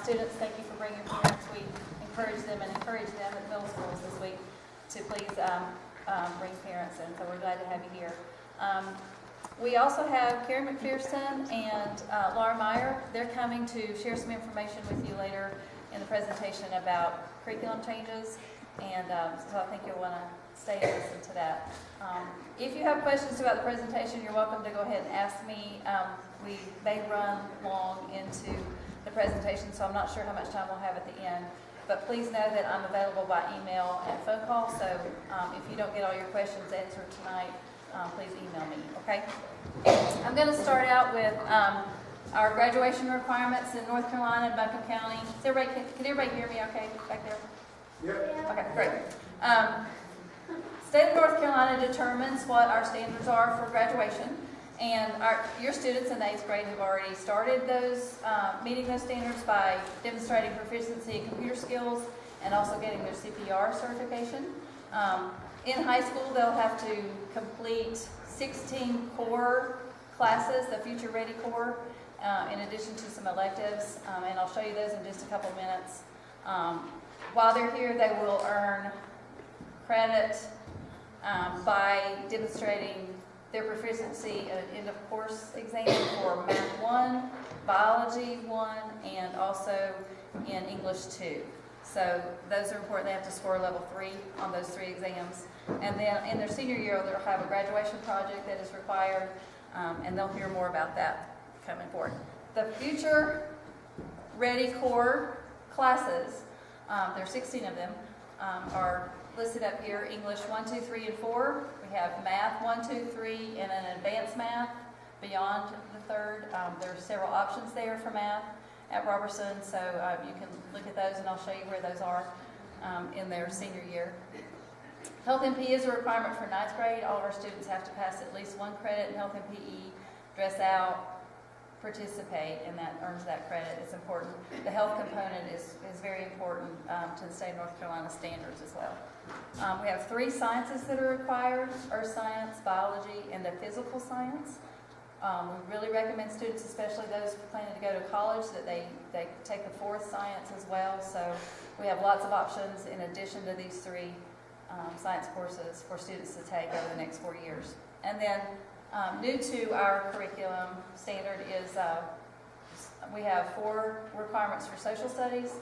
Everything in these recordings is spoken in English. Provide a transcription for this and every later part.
Students, thank you for bringing your parents. We encourage them at middle schools this week to please bring parents in, so we're glad to have you here. We also have Karen McPherson and Laura Meyer. They're coming to share some information with you later in the presentation about curriculum changes, and so I think you'll want to stay and listen to that. If you have questions about the presentation, you're welcome to go ahead and ask me. We may run long into the presentation, so I'm not sure how much time we'll have at the end. But please know that I'm available by email and phone call, so if you don't get all your questions answered tonight, please email me, okay? I'm going to start out with our graduation requirements in North Carolina and Buncombe County. Can everybody hear me okay back there? Yep. Okay, great. State of North Carolina determines what our standards are for graduation, and your students in the 8th grade have already started those, meeting those standards by demonstrating proficiency in computer skills and also getting their CPR certification. In high school, they'll have to complete 16 core classes, the Future Ready core, in addition to some electives, and I'll show you those in just a couple minutes. While they're here, they will earn credit by demonstrating their proficiency at an end-of-course exam for Math 1, Biology 1, and also in English 2. So those are important. They have to score level 3 on those 3 exams. And then in their senior year, they'll have a graduation project that is required, and they'll hear more about that coming forward. The Future Ready core classes, there are 16 of them, are listed up here. English 1, 2, 3, and 4. We have Math 1, 2, 3, and an advanced math beyond the 3rd. There are several options there for math at Roberson, so you can look at those, and I'll show you where those are in their senior year. Health and PE is a requirement for 9th grade. All of our students have to pass at least 1 credit in health and PE, dress out, participate, and that earns that credit. It's important. The health component is very important to the state of North Carolina standards as well. We have 3 sciences that are required: earth science, biology, and the physical science. We really recommend students, especially those planning to go to college, that they take the 4th science as well. So we have lots of options in addition to these 3 science courses for students to take over the next 4 years. And then new to our curriculum standard is we have 4 requirements for social studies.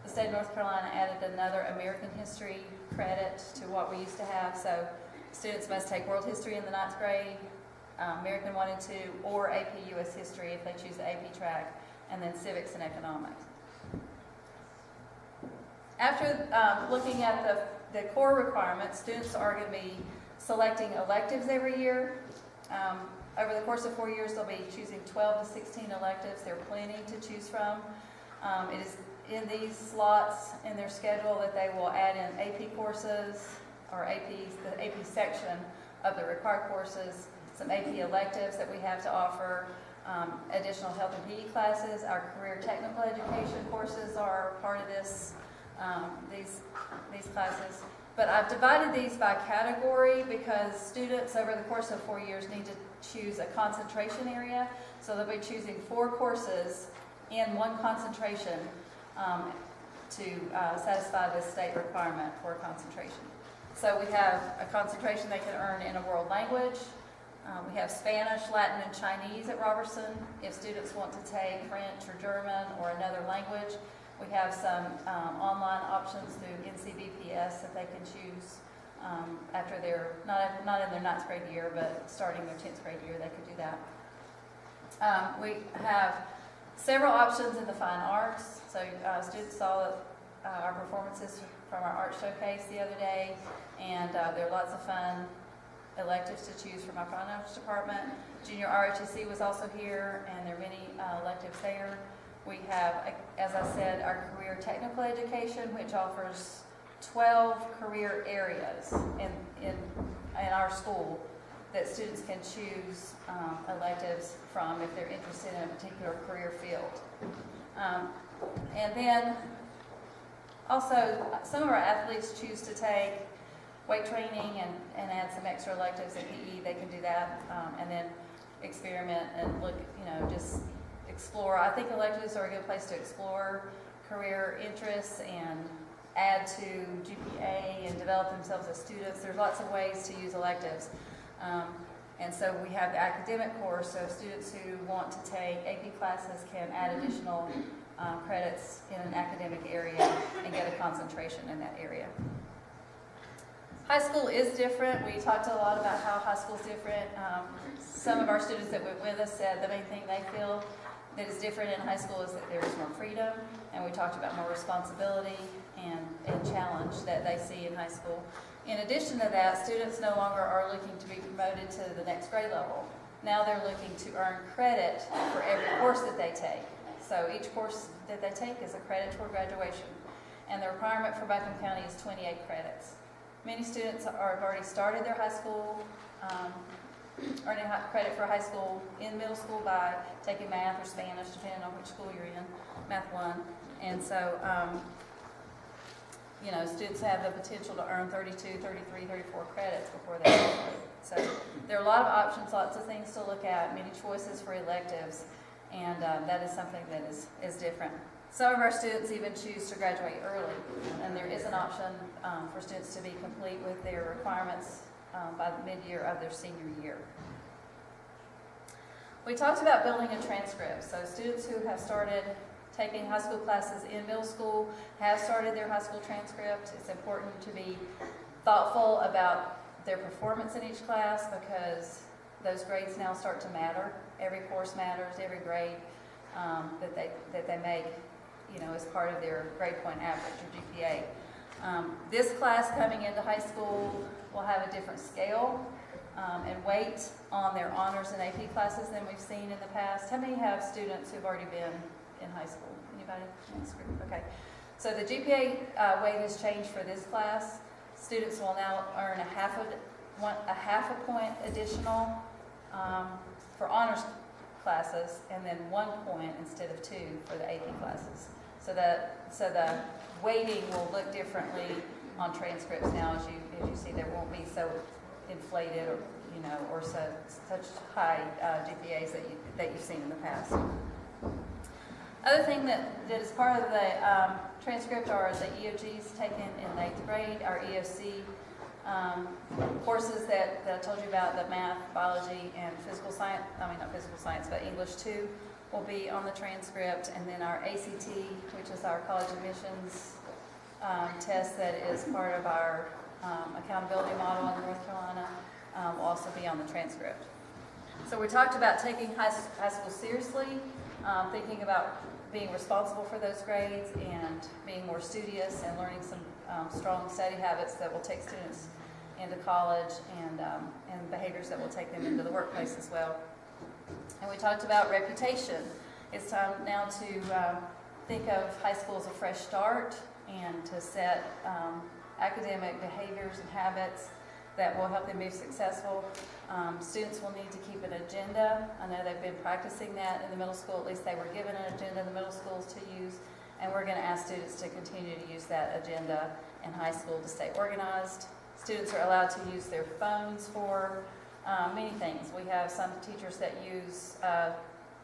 The state of North Carolina added another American history credit to what we used to have. So students must take world history in the 9th grade, American 1 and 2, or AP US history if they choose the AP track, and then civics and economics. After looking at the core requirements, students are going to be selecting electives every year. Over the course of 4 years, they'll be choosing 12 to 16 electives. There are plenty to choose from. It is in these slots in their schedule that they will add in AP courses, or APs, the AP section of the required courses, some AP electives that we have to offer, additional health and PE classes. Our career technical education courses are part of this, these classes. But I've divided these by category because students over the course of 4 years need to choose a concentration area. So they'll be choosing 4 courses in 1 concentration to satisfy the state requirement for concentration. So we have a concentration they can earn in a world language. We have Spanish, Latin, and Chinese at Roberson. If students want to take French or German or another language, we have some online options through NCBPS that they can choose after they're not in their 9th grade year, but starting their 10th grade year, they could do that. We have several options in the fine arts. So students saw our performances from our art showcase the other day, and there are lots of fun electives to choose from our fine arts department. Junior ROTC was also here, and there are many electives there. We have, as I said, our career technical education, which offers 12 career areas in our school that students can choose electives from if they're interested in a particular career field. And then also, some of our athletes choose to take weight training and add some extra electives in PE. They can do that and then experiment and look, just explore. I think electives are a good place to explore career interests and add to GPA and develop themselves as students. There's lots of ways to use electives. And so we have the academic course, so students who want to take AP classes can add additional credits in an academic area and get a concentration in that area. High school is different. We talked a lot about how high school is different. Some of our students that went with us said the main thing they feel that is different in high school is that there is more freedom, and we talked about more responsibility and challenge that they see in high school. In addition to that, students no longer are looking to be promoted to the next grade level. Now they're looking to earn credit for every course that they take. So each course that they take is a credit toward graduation. And the requirement for Buncombe County is 28 credits. Many students have already started their high school, earning credit for high school in middle school by taking math or Spanish, depending on which school you're in, Math 1. And so, you know, students have the potential to earn 32, 33, 34 credits before they graduate. So there are a lot of options, lots of things to look at, many choices for electives, and that is something that is different. Some of our students even choose to graduate early, and there is an option for students to be complete with their requirements by the mid-year of their senior year. We talked about building a transcript, so students who have started taking high school classes in middle school have started their high school transcript. It's important to be thoughtful about their performance in each class because those grades now start to matter. Every course matters, every grade that they make, you know, is part of their grade point average or GPA. This class coming into high school will have a different scale and weight on their honors and AP classes than we've seen in the past. How many have students who've already been in high school? Anybody in this group? Okay. So the GPA weight has changed for this class. Students will now earn a half a point additional for honors classes, and then 1 point instead of 2 for the AP classes. So the weighting will look differently on transcripts now, as you see. There won't be so inflated, or you know, or such high GPAs that you've seen in the past. Other thing that is part of the transcript are the EOGs taken in 8th grade, our EOC courses that I told you about, the math, biology, and physical science, not physical science, but English 2 will be on the transcript, and then our ACT, which is our college admissions test that is part of our accountability model in North Carolina, will also be on the transcript. So we talked about taking high school seriously, thinking about being responsible for those grades and being more studious and learning some strong study habits that will take students into college and behaviors that will take them into the workplace as well. And we talked about reputation. It's time now to think of high school as a fresh start and to set academic behaviors and habits that will help them be successful. Students will need to keep an agenda. I know they've been practicing that in the middle school. At least they were given an agenda in the middle schools to use. And we're going to ask students to continue to use that agenda in high school to stay organized. Students are allowed to use their phones for many things. We have some teachers that use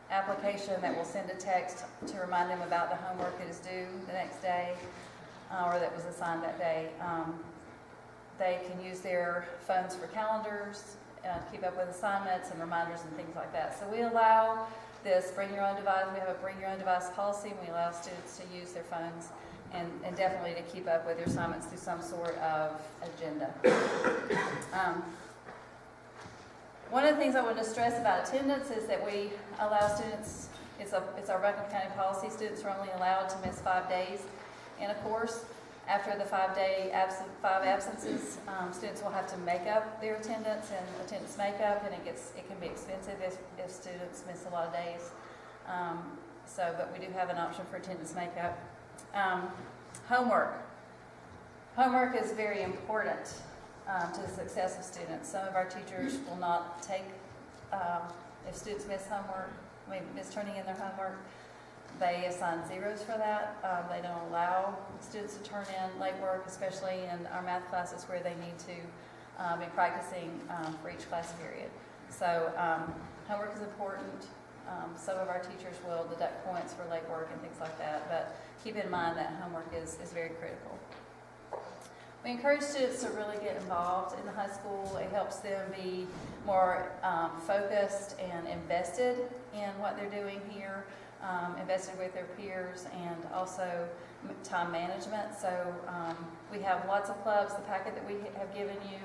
application that will send a text to remind them about the homework that is due the next day or that was assigned that day. They can use their phones for calendars, keep up with assignments and reminders and things like that. So we allow this bring your own device. We have a bring your own device policy, and we allow students to use their phones and definitely to keep up with their assignments through some sort of agenda. One of the things I want to stress about attendance is that we allow students, it's our Buncombe County policy, students are only allowed to miss 5 days in a course. After the 5 absences, students will have to make up their attendance and attendance makeup, and it can be expensive if students miss a lot of days. But we do have an option for attendance makeup. Homework. Homework is very important to the success of students. Some of our teachers will not take, if students miss turning in their homework, they assign zeros for that. They don't allow students to turn in late work, especially in our math classes where they need to be practicing for each class period. So homework is important. Some of our teachers will deduct points for late work and things like that, but keep in mind that homework is very critical. We encourage students to really get involved in the high school. It helps them be more focused and invested in what they're doing here, invested with their peers, and also time management. So we have lots of clubs. The packet that we have given you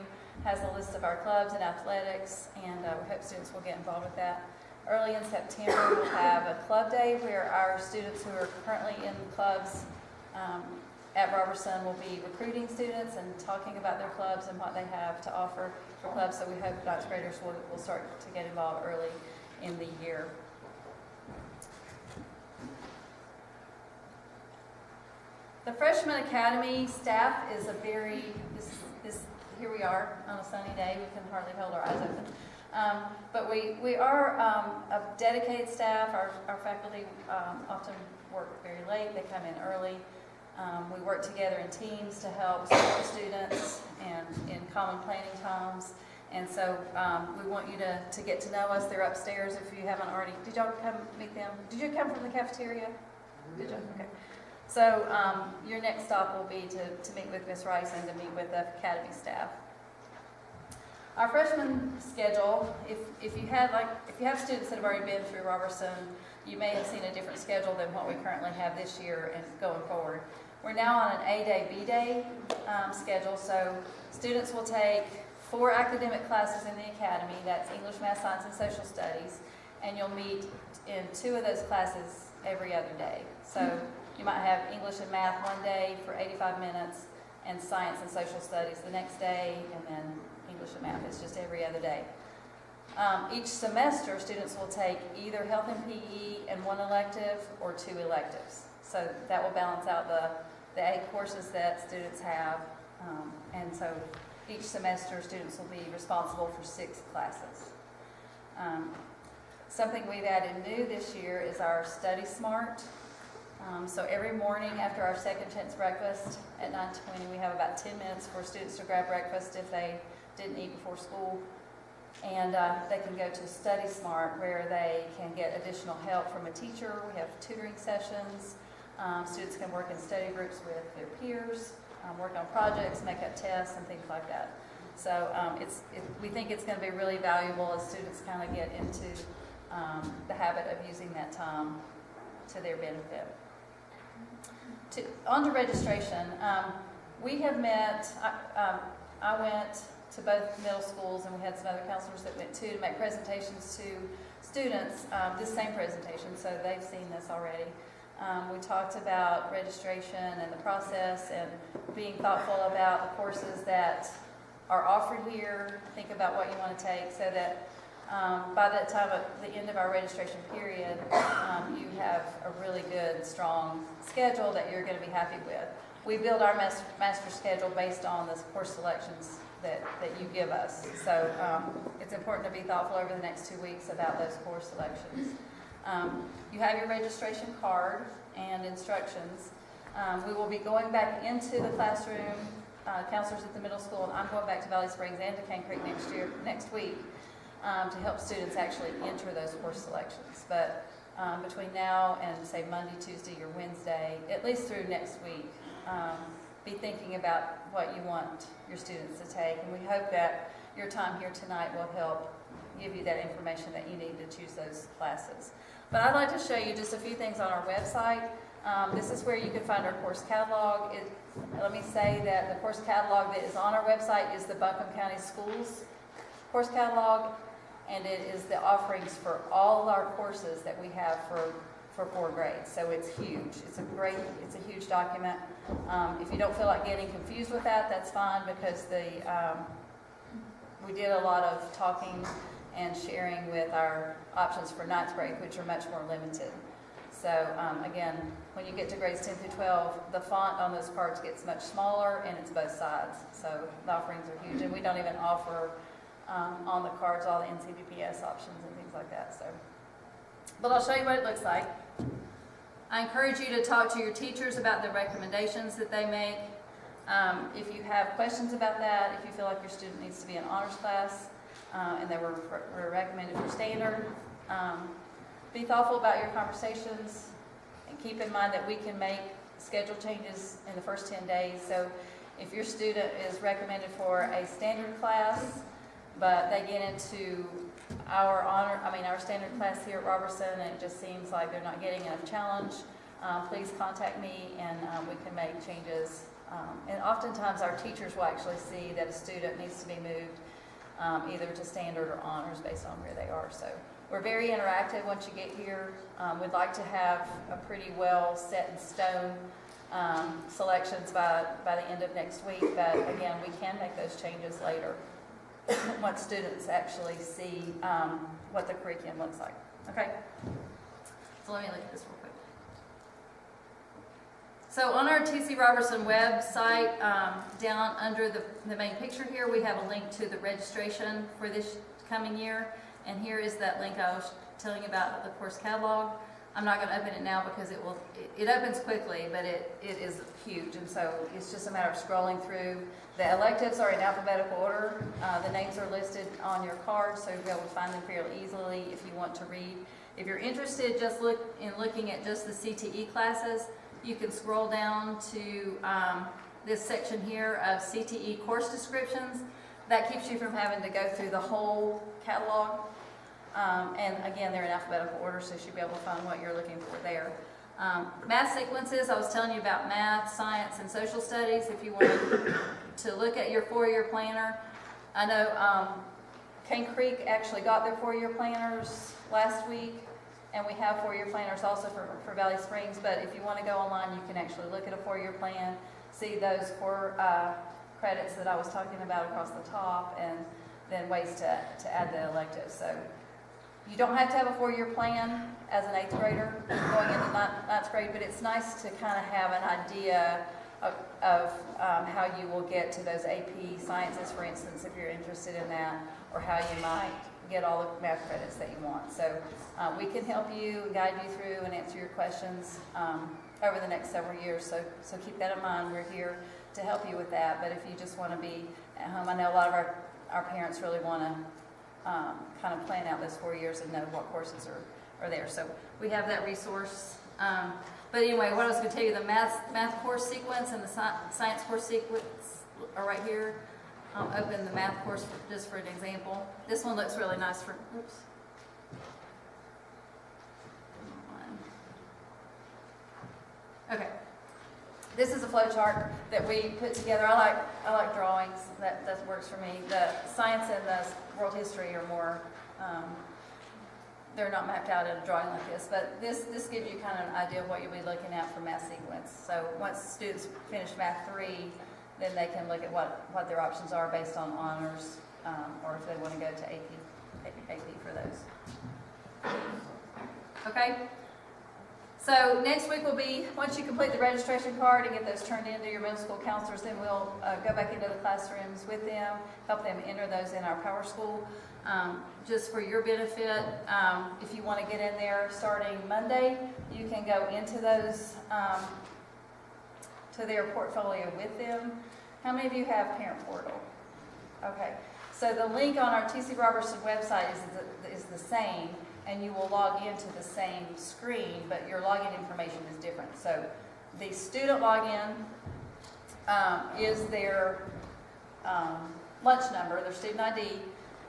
has a list of our clubs and athletics, and we hope students will get involved with that. Early in September, we'll have a club day where our students who are currently in clubs at Roberson will be recruiting students and talking about their clubs and what they have to offer for clubs. So we hope ninth graders will start to get involved early in the year. The Freshman Academy staff is a very, here we are on a sunny day. We can hardly hold our eyes open. But we are a dedicated staff. Our faculty often work very late. They come in early. We work together in teams to help support students and in common planning times. And so we want you to get to know us. They're upstairs if you haven't already. Did y'all come meet them? Did you come from the cafeteria? Did you? Okay. So your next stop will be to meet with Ms. Rice and to meet with the academy staff. Our freshman schedule, if you have students that have already been through Roberson, you may have seen a different schedule than what we currently have this year and going forward. We're now on an A-Day, B-Day schedule, so students will take 4 academic classes in the academy. That's English, Math, Science, and Social Studies, and you'll meet in 2 of those classes every other day. So you might have English and Math one day for 85 minutes, and Science and Social Studies the next day, and then English and Math. It's just every other day. Each semester, students will take either Health and PE and 1 elective or 2 electives. So that will balance out the 8 courses that students have. And so each semester, students will be responsible for 6 classes. Something we've added new this year is our Study Smart. So every morning after our second chance breakfast at 9:20, we have about 10 minutes for students to grab breakfast if they didn't eat before school. And they can go to Study Smart where they can get additional help from a teacher. We have tutoring sessions. Students can work in study groups with their peers, work on projects, make up tests, and things like that. So we think it's going to be really valuable as students kind of get into the habit of using that time to their benefit. On to registration. We have met, I went to both middle schools, and we had some other counselors that went too to make presentations to students, this same presentation, so they've seen this already. We talked about registration and the process and being thoughtful about the courses that are offered here. Think about what you want to take so that by the time of the end of our registration period, you have a really good, strong schedule that you're going to be happy with. We build our master schedule based on the course selections that you give us. So it's important to be thoughtful over the next 2 weeks about those course selections. You have your registration card and instructions. We will be going back into the classroom, counselors at the middle school, and I'm going back to Valley Springs and to Cane Creek next week to help students actually enter those course selections. But between now and say Monday, Tuesday, or Wednesday, at least through next week, be thinking about what you want your students to take, and we hope that your time here tonight will help give you that information that you need to choose those classes. But I'd like to show you just a few things on our website. This is where you can find our course catalog. Let me say that the course catalog that is on our website is the Buncombe County Schools course catalog, and it is the offerings for all our courses that we have for 4 grades. So it's huge. It's a huge document. If you don't feel like getting confused with that, that's fine, because we did a lot of talking and sharing with our options for 9th grade, which are much more limited. So again, when you get to grades 10 through 12, the font on those cards gets much smaller, and it's both sides. So the offerings are huge, and we don't even offer on the cards all the NCBPS options and things like that. So, but I'll show you what it looks like. I encourage you to talk to your teachers about the recommendations that they make. If you have questions about that, if you feel like your student needs to be in honors class and they were recommended for standard, be thoughtful about your conversations and keep in mind that we can make schedule changes in the first 10 days. So if your student is recommended for a standard class, but they get into our standard class here at Roberson, and it just seems like they're not getting enough challenge, please contact me and we can make changes. And oftentimes our teachers will actually see that a student needs to be moved either to standard or honors based on where they are. So we're very interactive once you get here. We'd like to have a pretty well set in stone selections by the end of next week, but again, we can make those changes later once students actually see what the curriculum looks like. Okay, so let me look at this real quick. So on our TC Roberson website, down under the main picture here, we have a link to the registration for this coming year, and here is that link I was telling you about, the course catalog. I'm not going to open it now because it opens quickly, but it is huge, and so it's just a matter of scrolling through. The electives are in alphabetical order. The names are listed on your card, so you'll be able to find them fairly easily if you want to read. If you're interested in looking at just the CTE classes, you can scroll down to this section here of CTE course descriptions. That keeps you from having to go through the whole catalog. And again, they're in alphabetical order, so you should be able to find what you're looking for there. Math sequences, I was telling you about math, science, and social studies. If you want to look at your 4-year planner, I know Cane Creek actually got their 4-year planners last week, and we have 4-year planners also for Valley Springs, but if you want to go online, you can actually look at a 4-year plan, see those core credits that I was talking about across the top, and then ways to add the electives. So you don't have to have a 4-year plan as an 8th grader going into 9th grade, but it's nice to kind of have an idea of how you will get to those AP sciences, for instance, if you're interested in that, or how you might get all the math credits that you want. So we can help you, guide you through, and answer your questions over the next several years. So keep that in mind. We're here to help you with that. But if you just want to be at home, I know a lot of our parents really want to kind of plan out those 4 years and know what courses are there. So we have that resource. But anyway, what I was going to tell you, the math course sequence and the science course sequence are right here. I'll open the math course just for an example. This one looks really nice for, oops. Okay. This is a flow chart that we put together. I like drawings. That works for me. The science and the world history are more, they're not mapped out in a drawing like this, but this gives you kind of an idea of what you'll be looking at for math sequence. So once students finish math 3, then they can look at what their options are based on honors, or if they want to go to AP for those. Okay? So next week will be, once you complete the registration card and get those turned in to your middle school counselors, then we'll go back into the classrooms with them, help them enter those in our Power School. Just for your benefit, if you want to get in there starting Monday, you can go into those, to their portfolio with them. How many of you have Parent Portal? Okay, so the link on our TC Roberson website is the same, and you will log into the same screen, but your login information is different. So the student login is their lunch number, their student ID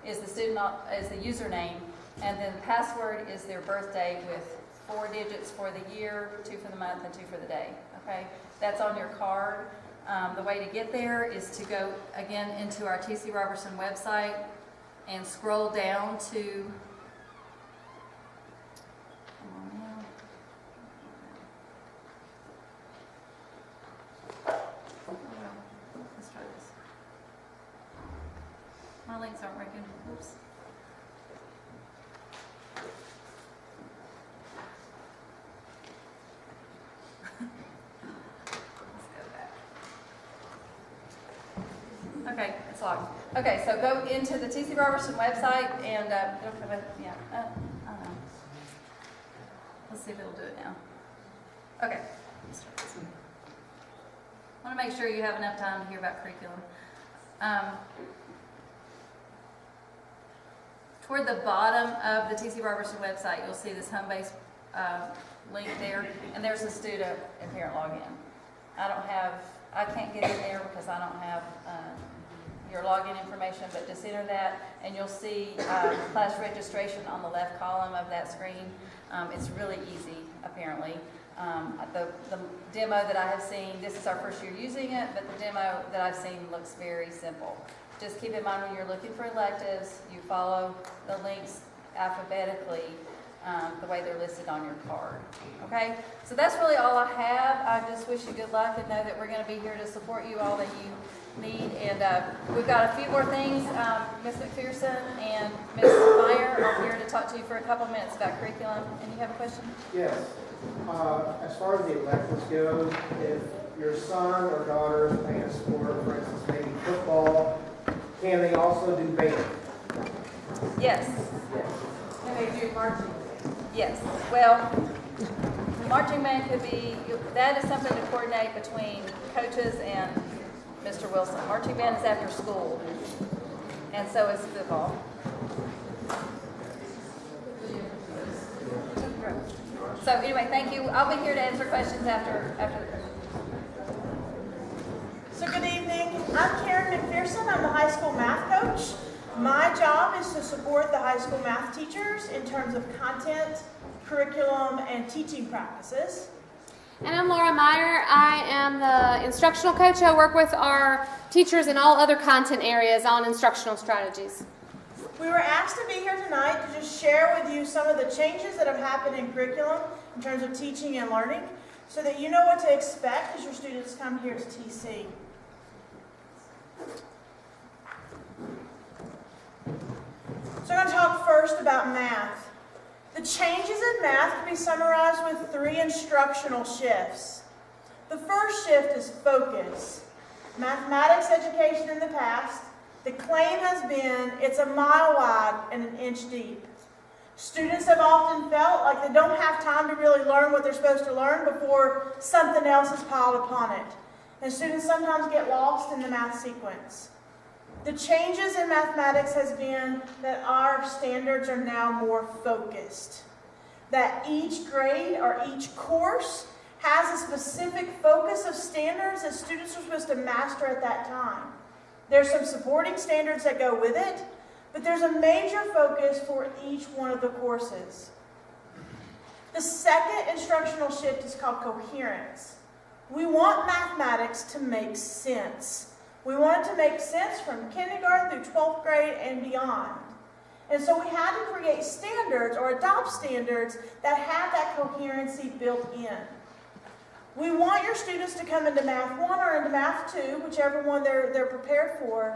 is the username, and then the password is their birthday with 4 digits for the year, 2 for the month, and 2 for the day. Okay, that's on your card. The way to get there is to go again into our TC Roberson website and scroll down to, let's try this. My links aren't working. Oops. Okay, it's locked. Okay, so go into the TC Roberson website and it'll come up, yeah. I don't know. Let's see if it'll do it now. Okay, let's try this one. I want to make sure you have enough time to hear about curriculum. toward the bottom of the TC Roberson website, you'll see this home-based link there, and there's a student and parent login. I can't get in there because I don't have your login information, but just enter that, and you'll see class registration on the left column of that screen. It's really easy, apparently. The demo that I have seen, this is our first year using it, but the demo that I've seen looks very simple. Just keep in mind when you're looking for electives, you follow the links alphabetically the way they're listed on your card. Okay? So that's really all I have. I just wish you good luck and know that we're going to be here to support you all that you need. And we've got a few more things. Ms. McPherson and Ms. Meyer are here to talk to you for a couple minutes about curriculum. And you have a question? Yes. As far as the electives go, if your son or daughter is playing a sport, for instance, maybe football, can they also do band? Yes. Yes. Can they do marching? Yes. Well, marching band could be, that is something to coordinate between coaches and Mr. Wilson. Marching band is after school, and so is football. So anyway, thank you. I'll be here to answer questions after the So good evening. I'm Karen McPherson. I'm the high school math coach. My job is to support the high school math teachers in terms of content, curriculum, and teaching practices. And I'm Laura Meyer. I am the instructional coach. I work with our teachers in all other content areas on instructional strategies. We were asked to be here tonight to just share with you some of the changes that have happened in curriculum in terms of teaching and learning so that you know what to expect as your students come here to TC. So I'm going to talk first about math. The changes in math can be summarized with 3 instructional shifts. The first shift is focus. Mathematics education in the past, the claim has been it's a mile wide and an inch deep. Students have often felt like they don't have time to really learn what they're supposed to learn before something else is piled upon it. And students sometimes get lost in the math sequence. The changes in mathematics has been that our standards are now more focused. That each grade or each course has a specific focus of standards that students are supposed to master at that time. There's some supporting standards that go with it, but there's a major focus for each one of the courses. The second instructional shift is called coherence. We want mathematics to make sense. We want it to make sense from kindergarten through 12th grade and beyond. And so we had to create standards or adopt standards that have that coherency built in. We want your students to come into Math 1 or into Math 2, whichever one they're prepared for,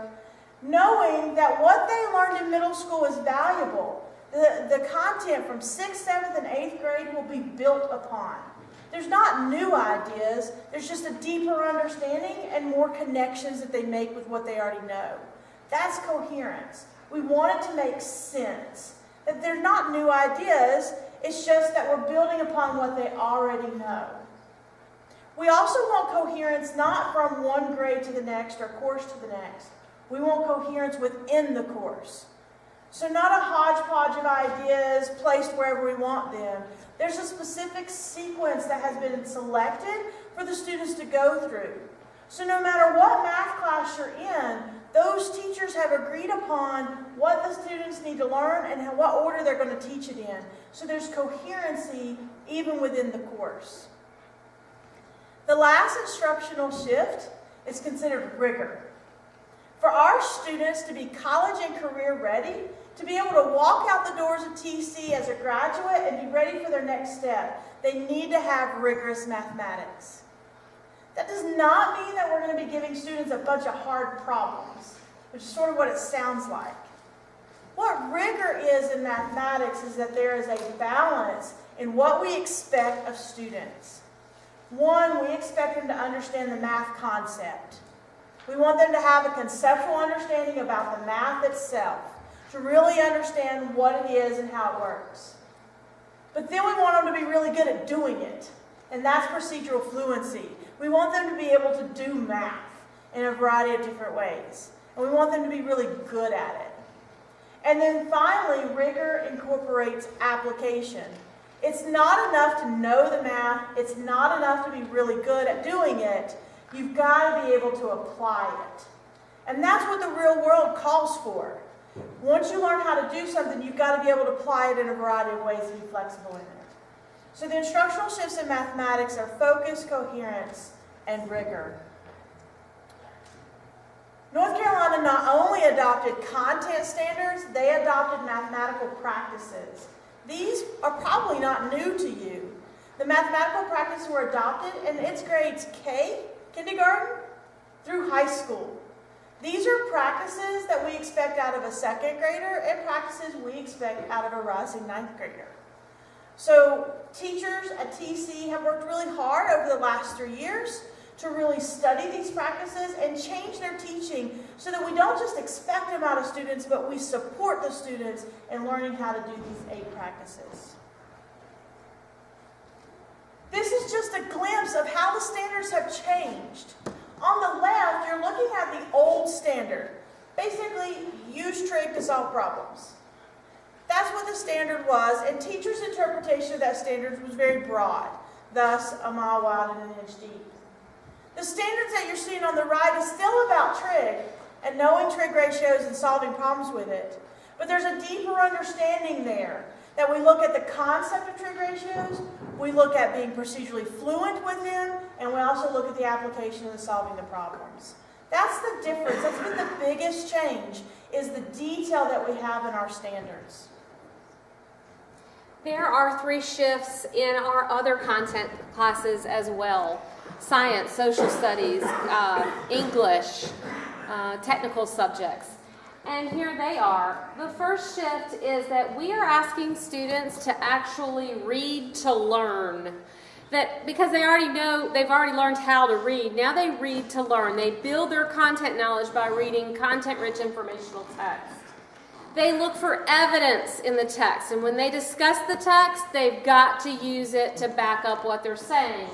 knowing that what they learned in middle school is valuable. The content from 6th, 7th, and 8th grade will be built upon. There's not new ideas, there's just a deeper understanding and more connections that they make with what they already know. That's coherence. We want it to make sense. That they're not new ideas, it's just that we're building upon what they already know. We also want coherence not from one grade to the next or course to the next. We want coherence within the course. So not a hodgepodge of ideas placed wherever we want them. There's a specific sequence that has been selected for the students to go through. So no matter what math class you're in, those teachers have agreed upon what the students need to learn and what order they're going to teach it in. So there's coherency even within the course. The last instructional shift is considered rigor. For our students to be college and career ready, to be able to walk out the doors of TC as a graduate and be ready for their next step, they need to have rigorous mathematics. That does not mean that we're going to be giving students a bunch of hard problems, which is sort of what it sounds like. What rigor is in mathematics is that there is a balance in what we expect of students. One, we expect them to understand the math concept. We want them to have a conceptual understanding about the math itself, to really understand what it is and how it works. But then we want them to be really good at doing it, and that's procedural fluency. We want them to be able to do math in a variety of different ways, and we want them to be really good at it. And then finally, rigor incorporates application. It's not enough to know the math. It's not enough to be really good at doing it. You've got to be able to apply it. And that's what the real world calls for. Once you learn how to do something, you've got to be able to apply it in a variety of ways and be flexible in it. So the instructional shifts in mathematics are focus, coherence, and rigor. North Carolina not only adopted content standards, they adopted mathematical practices. These are probably not new to you. The mathematical practices were adopted in its grades K, kindergarten, through high school. These are practices that we expect out of a second grader and practices we expect out of a rising ninth grader. So teachers at TC have worked really hard over the last 3 years to really study these practices and change their teaching so that we don't just expect them out of students, but we support the students in learning how to do these 8 practices. This is just a glimpse of how the standards have changed. On the left, you're looking at the old standard. Basically, use trig to solve problems. That's what the standard was, and teachers' interpretation of that standard was very broad, thus a mile wide and an inch deep. The standards that you're seeing on the right is still about trig and knowing trig ratios and solving problems with it. But there's a deeper understanding there that we look at the concept of trig ratios, we look at being procedurally fluent with them, and we also look at the application and solving the problems. That's the difference. That's been the biggest change, is the detail that we have in our standards. There are 3 shifts in our other content classes as well. Science, social studies, English, technical subjects. And here they are. The first shift is that we are asking students to actually read to learn. That because they already know, they've already learned how to read, now they read to learn. They build their content knowledge by reading content-rich informational text. They look for evidence in the text, and when they discuss the text, they've got to use it to back up what they're saying.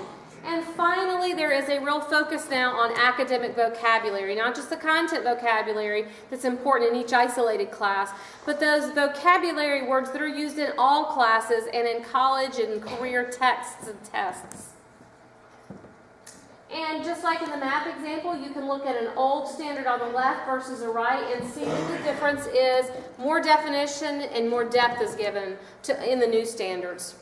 And finally, there is a real focus now on academic vocabulary, not just the content vocabulary that's important in each isolated class, but those vocabulary words that are used in all classes and in college and career texts and tests. And just like in the math example, you can look at an old standard on the left versus a right and see that the difference is more definition and more depth is given in the new standards.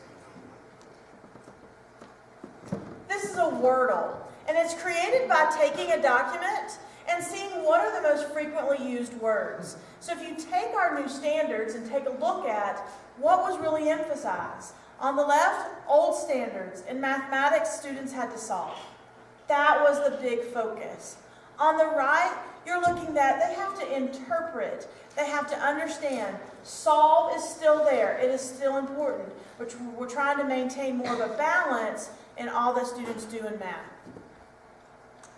This is a Wordle, and it's created by taking a document and seeing what are the most frequently used words. So if you take our new standards and take a look at what was really emphasized. On the left, old standards. In mathematics, students had to solve. That was the big focus. On the right, you're looking at they have to interpret. They have to understand. Solve is still there. It is still important. We're trying to maintain more of a balance in all that students do in math.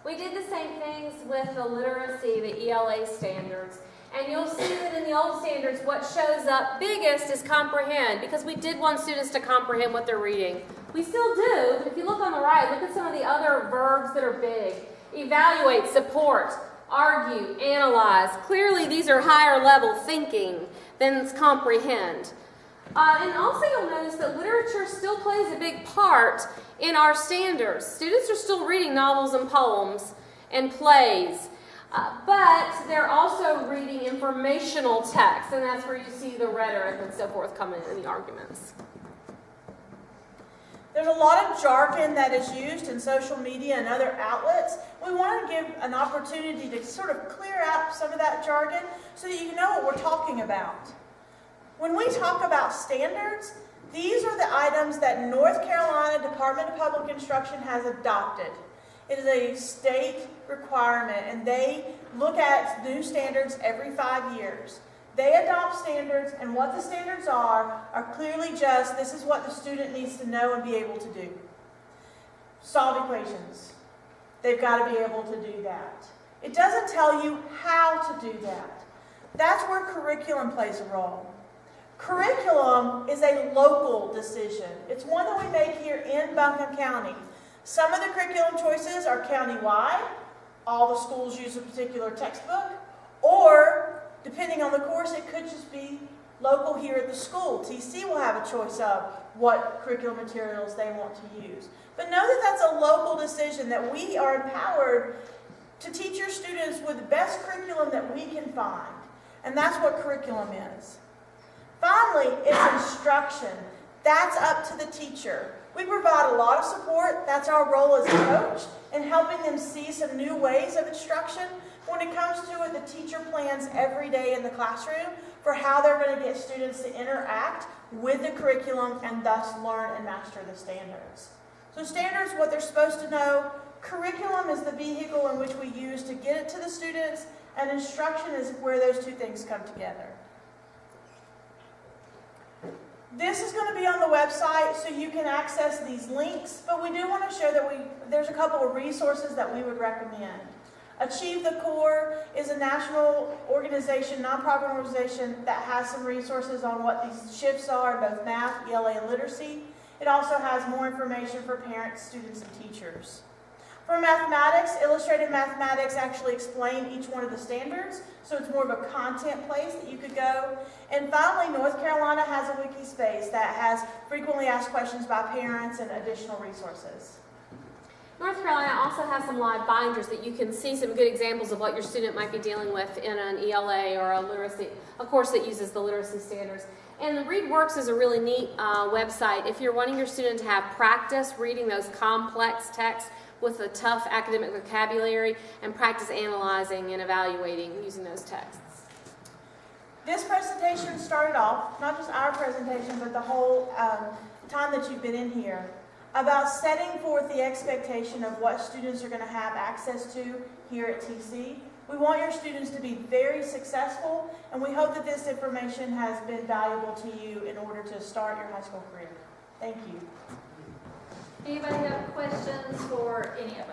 We did the same things with the literacy, the ELA standards. And you'll see that in the old standards, what shows up biggest is comprehend, because we did want students to comprehend what they're reading. We still do, but if you look on the right, look at some of the other verbs that are big. Evaluate, support, argue, analyze. Clearly, these are higher level thinking than comprehend. And also you'll notice that literature still plays a big part in our standards. Students are still reading novels and poems and plays, but they're also reading informational text, and that's where you see the rhetoric and so forth come in the arguments. There's a lot of jargon that is used in social media and other outlets. We want to give an opportunity to sort of clear out some of that jargon so that you know what we're talking about. When we talk about standards, these are the items that North Carolina Department of Public Instruction has adopted. It is a state requirement, and they look at new standards every 5 years. They adopt standards, and what the standards are clearly just, this is what the student needs to know and be able to do. Solve equations. They've got to be able to do that. It doesn't tell you how to do that. That's where curriculum plays a role. Curriculum is a local decision. It's one that we make here in Buncombe County. Some of the curriculum choices are countywide. All the schools use a particular textbook. Or Depending on the course, it could just be local here at the school. TC will have a choice of what curriculum materials they want to use. But know that that's a local decision, that we are empowered to teach your students with the best curriculum that we can find. And that's what curriculum is. Finally, it's instruction. That's up to the teacher. We provide a lot of support. That's our role as a coach in helping them see some new ways of instruction. When it comes to it, the teacher plans every day in the classroom for how they're going to get students to interact with the curriculum and thus learn and master the standards. So standards, what they're supposed to know. Curriculum is the vehicle in which we use to get it to the students, and instruction is where those two things come together. This is going to be on the website, so you can access these links, but we do want to show that there's a couple of resources that we would recommend. Achieve the Core is a national organization, nonprofit organization, that has some resources on what these shifts are in both math, ELA, and literacy. It also has more information for parents, students, and teachers. For mathematics, Illustrated Mathematics actually explain each one of the standards, so it's more of a content place that you could go. And finally, North Carolina has a wiki space that has frequently asked questions by parents and additional resources. North Carolina also has some live binders that you can see some good examples of what your student might be dealing with in an ELA or a course that uses the literacy standards. And ReadWorks is a really neat website. If you're wanting your student to have practice reading those complex texts with a tough academic vocabulary and practice analyzing and evaluating using those texts. This presentation started off, not just our presentation, but the whole time that you've been in here, about setting forth the expectation of what students are going to have access to here at TC. We want your students to be very successful, and we hope that this information has been valuable to you in order to start your high school career. Thank you. Anybody have questions for any of